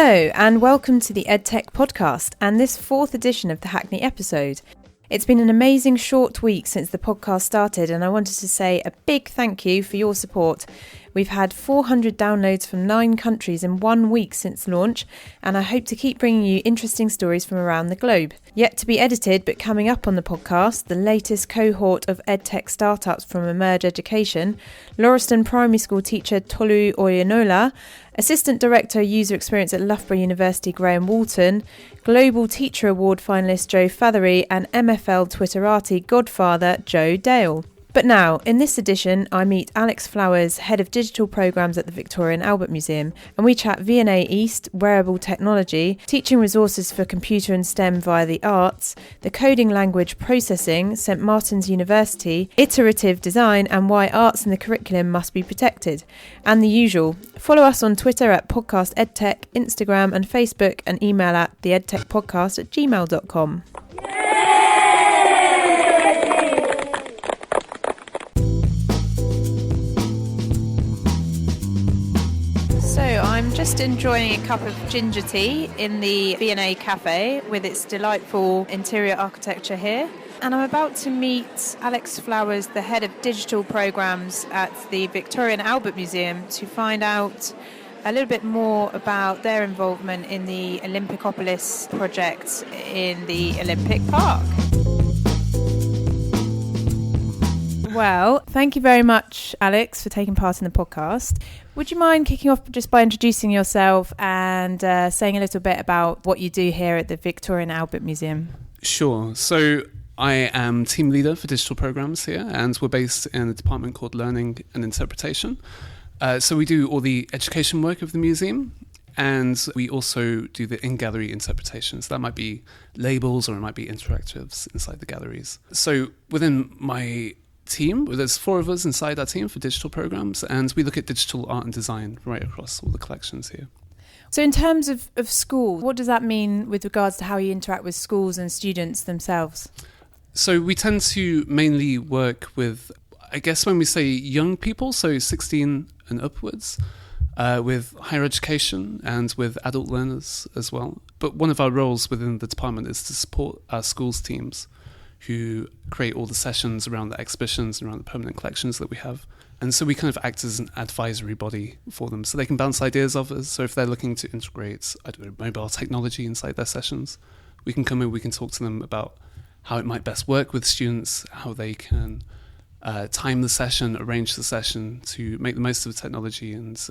Hello and welcome to the EdTech podcast and this fourth edition of the Hackney episode. It's been an amazing short week since the podcast started and I wanted to say a big thank you for your support. We've had 400 downloads from 9 countries in 1 week since launch, and I hope to keep bringing you interesting stories from around the globe. Yet to be edited, but coming up on the podcast, the latest cohort of EdTech startups from Emerge Education, Lauriston Primary School teacher Tolu Oyenola, Assistant Director User Experience at Loughborough University Graham Walton, Global Teacher Award finalist Joe Fathery, and MFL Twitterati godfather Joe Dale. But now, in this edition, I meet Alex Flowers, Head of Digital Programmes at the Victoria and Albert Museum, and we chat V&A East, wearable technology, teaching resources for computer and STEM via the arts, the coding language processing, St Martin's University, iterative design, and why arts in the curriculum must be protected. And the usual. Follow us on Twitter at Podcast EdTech, Instagram and Facebook, and email at theedtechpodcast@gmail.com. I'm just enjoying a cup of ginger tea in the V&A cafe with its delightful interior architecture here. And I'm about to meet Alex Flowers, the Head of Digital Programmes at the Victoria and Albert Museum, to find out a little bit more about their involvement in the Olympicopolis project in the Olympic Park. Well, thank you very much, Alex, for taking part in the podcast. Would you mind kicking off just by introducing yourself and saying a little bit about what you do here at the Victoria and Albert Museum? Sure. So I am team leader for digital programs here, and we're based in a department called Learning and Interpretation. So we do all the education work of the museum, and we also do the in-gallery interpretations. That might be labels or it might be interactives inside the galleries. So within my team, there's 4 of us inside our team for digital programs, and we look at digital art and design right across all the collections here. So in terms of school, what does that mean with regards to how you interact with schools and students themselves? So we tend to mainly work with, I guess when we say young people, so 16 and upwards, with higher education and with adult learners as well. But one of our roles within the department is to support our schools teams who create all the sessions around the exhibitions and around the permanent collections that we have. And so we kind of act as an advisory body for them, so they can bounce ideas off us. So if they're looking to integrate, mobile technology inside their sessions, we can come in, we can talk to them about how it might best work with students, how they can time the session, arrange the session to make the most of the technology and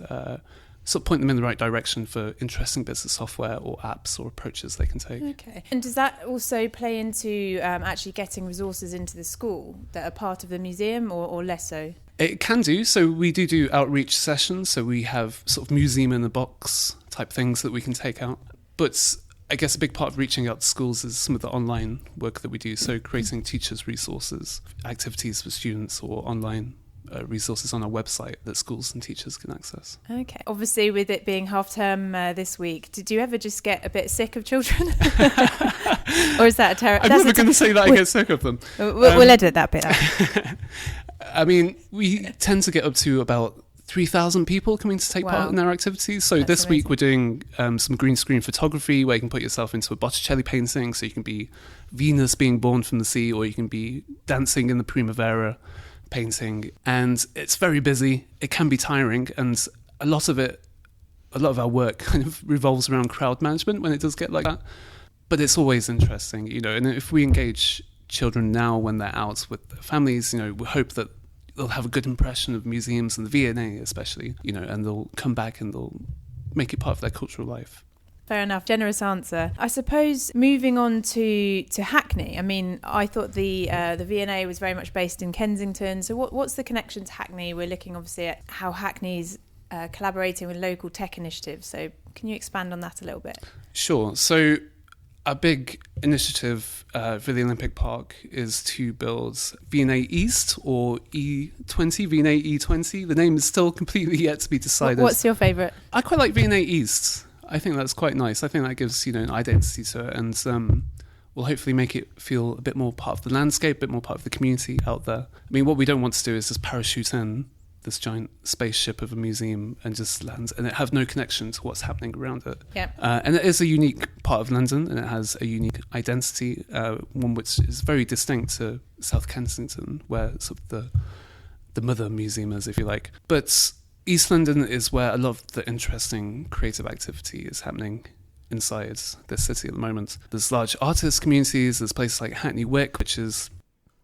sort of point them in the right direction for interesting bits of software or apps or approaches they can take. Okay. And does that also play into actually getting resources into the school that are part of the museum or less so? It can do. So we do outreach sessions. So we have sort of museum in a box type things that we can take out. But I guess a big part of reaching out to schools is some of the online work that we do. So creating teachers' resources, activities for students or online resources on our website that schools and teachers can access. Okay. Obviously, with it being half term this week, did you ever just get a bit sick of children? Or is that a terrible... I'm never going to say that I get sick of them. We'll edit that bit out. I mean, we tend to get up to about 3,000 people coming to take part in our activities. So this amazing. week we're doing some green screen photography where you can put yourself into a Botticelli painting. So you can be Venus being born from the sea, or you can be dancing in the Primavera painting. And it's very busy. It can be tiring, and a lot of our work kind of revolves around crowd management when it does get like that. But it's always interesting, you know, and if we engage children now when they're out with their families, you know, we hope that they'll have a good impression of museums and the V&A especially, you know, and they'll come back and they'll make it part of their cultural life. Fair enough. Generous answer. I suppose moving on to Hackney, I mean, I thought the V&A was very much based in Kensington. So what's the connection to Hackney? We're looking obviously at how Hackney's collaborating with local tech initiatives. So can you expand on that a little bit? Sure. So a big initiative for the Olympic Park is to build V&A East or E20, V&A E20. The name is still completely yet to be decided. What's your favourite? I quite like V&A East. I think that's quite nice. I think that gives, you know, an identity to it, and will hopefully make it feel a bit more part of the landscape, a bit more part of the community out there. I mean, what we don't want to do is just parachute in this giant spaceship of a museum and just lands, and it have no connection to what's happening around it. Yeah. And it is a unique part of London, and it has a unique identity, one which is very distinct to South Kensington, where sort of the mother museum is, if you like. But East London is where a lot of the interesting creative activity is happening inside this city at the moment. There's large artist communities, there's places like Hackney Wick, which is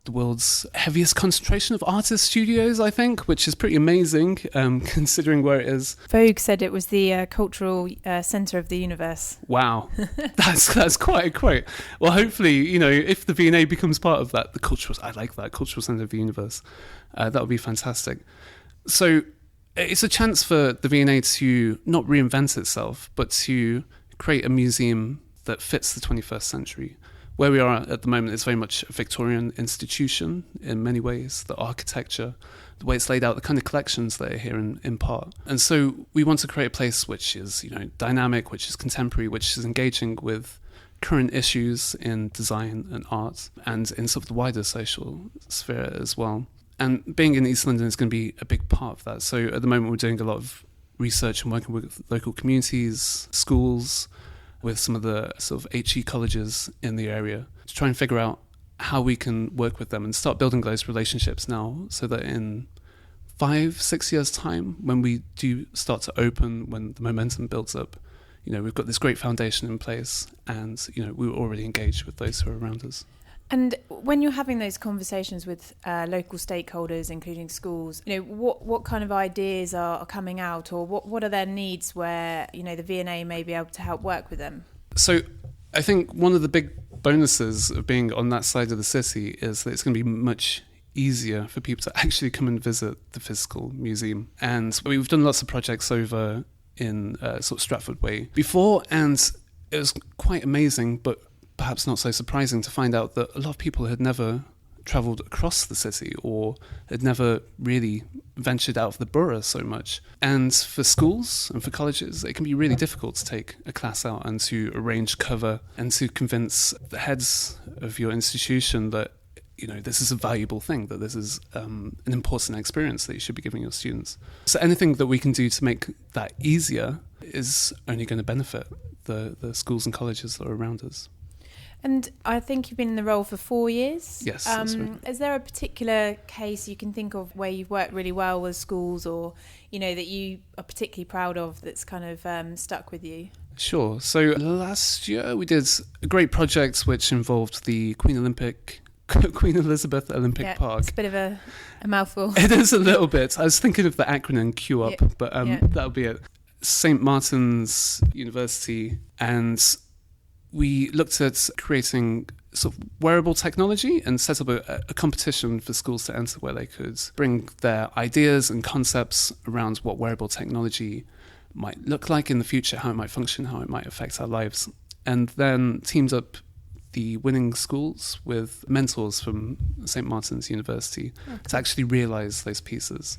the world's heaviest concentration of artist studios, I think, which is pretty amazing, considering where it is. Vogue said it was the cultural centre of the universe. Wow, that's quite a quote. Well, hopefully, if the V&A becomes part of that, I like that, cultural centre of the universe, that would be fantastic. So it's a chance for the V&A to not reinvent itself, but to create a museum that fits the 21st century. Where we are at the moment is very much a Victorian institution in many ways. The architecture, the way it's laid out, the kind of collections that are here in part. And so we want to create a place which is, dynamic, which is contemporary, which is engaging with current issues in design and art and in sort of the wider social sphere as well. And being in East London is going to be a big part of that. So at the moment we're doing a lot of research and working with local communities, schools, with some of the sort of HE colleges in the area to try and figure out how we can work with them and start building those relationships now, so that in 5-6 years' time, when we do start to open, when the momentum builds up, we've got this great foundation in place, and we were already engaged with those who are around us. And when you're having those conversations with local stakeholders, including schools, what kind of ideas are coming out, or what are their needs where, the V&A may be able to help work with them? So I think one of the big bonuses of being on that side of the city is that it's going to be much easier for people to actually come and visit the physical museum. And we've done lots of projects over in sort of Stratford Way before, and it was quite amazing, but perhaps not so surprising to find out that a lot of people had never travelled across the city or had never really ventured out of the borough so much. And for schools and for colleges, it can be really difficult to take a class out and to arrange cover and to convince the heads of your institution that, this is a valuable thing, that this is an important experience that you should be giving your students. So anything that we can do to make that easier is only going to benefit the schools and colleges that are around us. And I think you've been in the role for 4 years. Yes, that's right. Is there a particular case you can think of where you've worked really well with schools, or, that you are particularly proud of that's kind of stuck with you? Sure. So last year we did a great project which involved the Queen Elizabeth Olympic Park. It's a bit of a mouthful. It is a little bit. I was thinking of the acronym Q up, but that'll be it. St. Martin's University, and we looked at creating sort of wearable technology and set up a competition for schools to enter, where they could bring their ideas and concepts around what wearable technology might look like in the future, how it might function, how it might affect our lives, and then teamed up the winning schools with mentors from St. Martin's University to actually realise those pieces.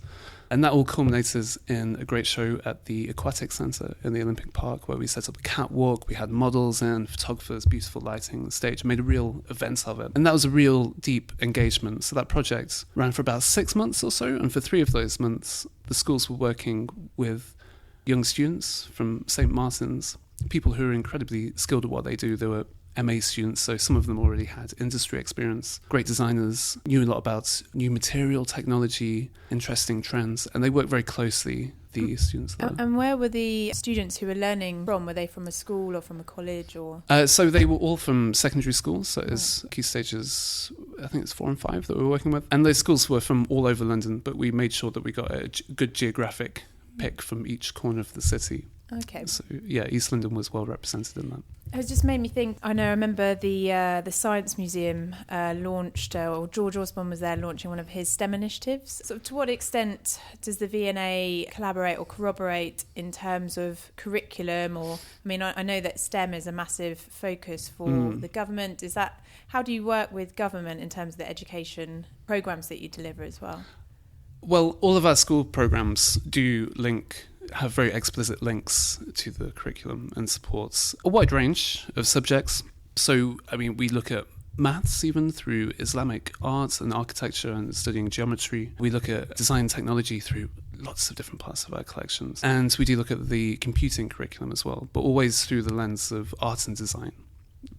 And that all culminated in a great show at the Aquatic Centre in the Olympic Park, where we set up a catwalk, we had models and photographers, beautiful lighting on the stage, made a real event of it. And that was a real deep engagement. So that project ran for about 6 months or so, and for 3 of those months, the schools were working with young students from St. Martin's, people who are incredibly skilled at what they do. They were MA students, so some of them already had industry experience, great designers, knew a lot about new material technology, interesting trends, and they worked very closely, the students there. And where were the students who were learning from? Were they from a school or from a college? Or So they were all from secondary schools, so it's key stages, I think it's 4 and 5 that we were working with. And those schools were from all over London, but we made sure that we got a good geographic pick from each corner of the city. Okay. So East London was well represented in that. It just made me think. I remember the Science Museum launched, or George Osborne was there launching one of his STEM initiatives. So, to what extent does the V&A collaborate or corroborate in terms of curriculum? Or, I know that STEM is a massive focus for the government. How do you work with government in terms of the education programs that you deliver as well? Well, all of our school programs do have very explicit links to the curriculum and supports a wide range of subjects. So, we look at maths, even through Islamic art and architecture and studying geometry. We look at design technology through lots of different parts of our collections. And we do look at the computing curriculum as well, but always through the lens of art and design,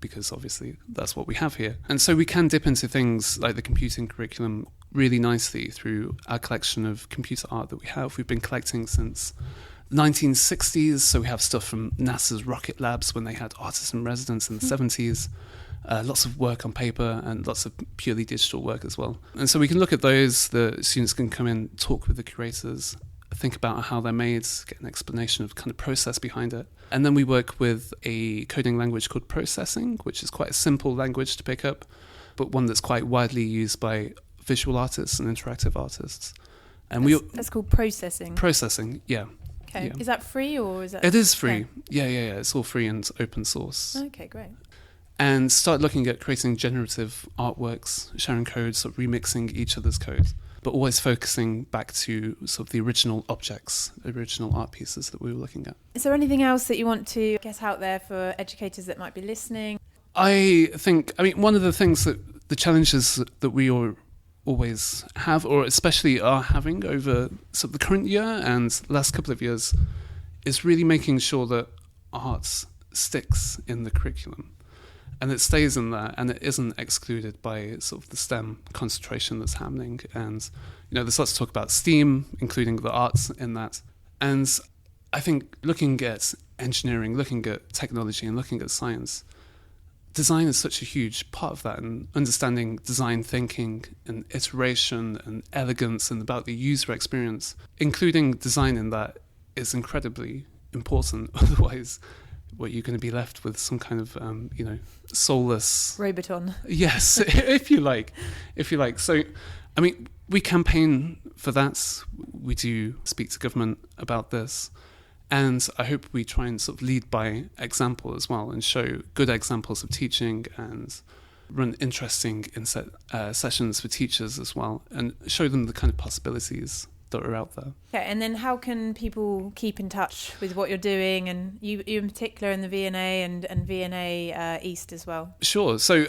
because obviously that's what we have here. And so we can dip into things like the computing curriculum really nicely through our collection of computer art that we have. We've been collecting since 1960s, so we have stuff from NASA's rocket labs when they had artists in residence in the 70s. Lots of work on paper and lots of purely digital work as well. And so we can look at those. The students can come in, talk with the curators, think about how they're made, get an explanation of kind of process behind it. And then we work with a coding language called Processing, which is quite a simple language to pick up, but one that's quite widely used by visual artists and interactive artists. And that's called Processing? Processing, yeah. Okay. Yeah. Is that free or is that... It is free. Yeah. It's all free and open source. Okay, great. And start looking at creating generative artworks, sharing code, sort of remixing each other's code, but always focusing back to sort of the original objects, original art pieces that we were looking at. Is there anything else that you want to get out there for educators that might be listening? I think, one of the things that the challenges that we always have, or especially are having over sort of the current year and last couple of years, is really making sure that art sticks in the curriculum. And it stays in there, and it isn't excluded by sort of the STEM concentration that's happening. And, there's lots to talk about STEAM, including the arts in that. And I think looking at engineering, looking at technology, and looking at science, design is such a huge part of that, and understanding design thinking and iteration and elegance and about the user experience, including design in that, is incredibly important. Otherwise, you're going to be left with some kind of, soulless... Roboton. Yes, if you like. So, we campaign for that. We do speak to government about this. And I hope we try and sort of lead by example as well and show good examples of teaching and run interesting Inset sessions for teachers as well and show them the kind of possibilities that are out there. Okay, and then how can people keep in touch with what you're doing, and you in particular in the V&A and V&A East as well? Sure. So,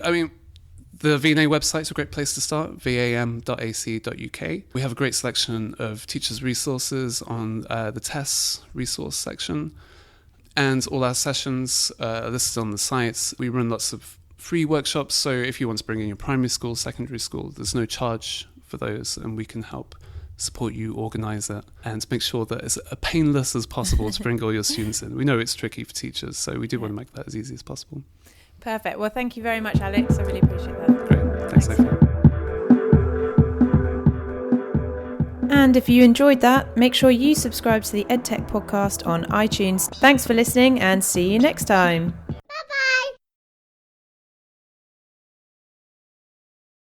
the V&A website's a great place to start, vam.ac.uk. We have a great selection of teachers' resources on the tests resource section, and all our sessions are listed on the site. We run lots of free workshops, so if you want to bring in your primary school, secondary school, there's no charge for those, and we can help support you organise it and make sure that it's as painless as possible to bring all your students in. We know it's tricky for teachers, so we do want to make that as easy as possible. Perfect. Well, thank you very much, Alex. I really appreciate that. Great. Thanks, Sophie. And if you enjoyed that, make sure you subscribe to the EdTech podcast on iTunes. Thanks for listening and see you next time.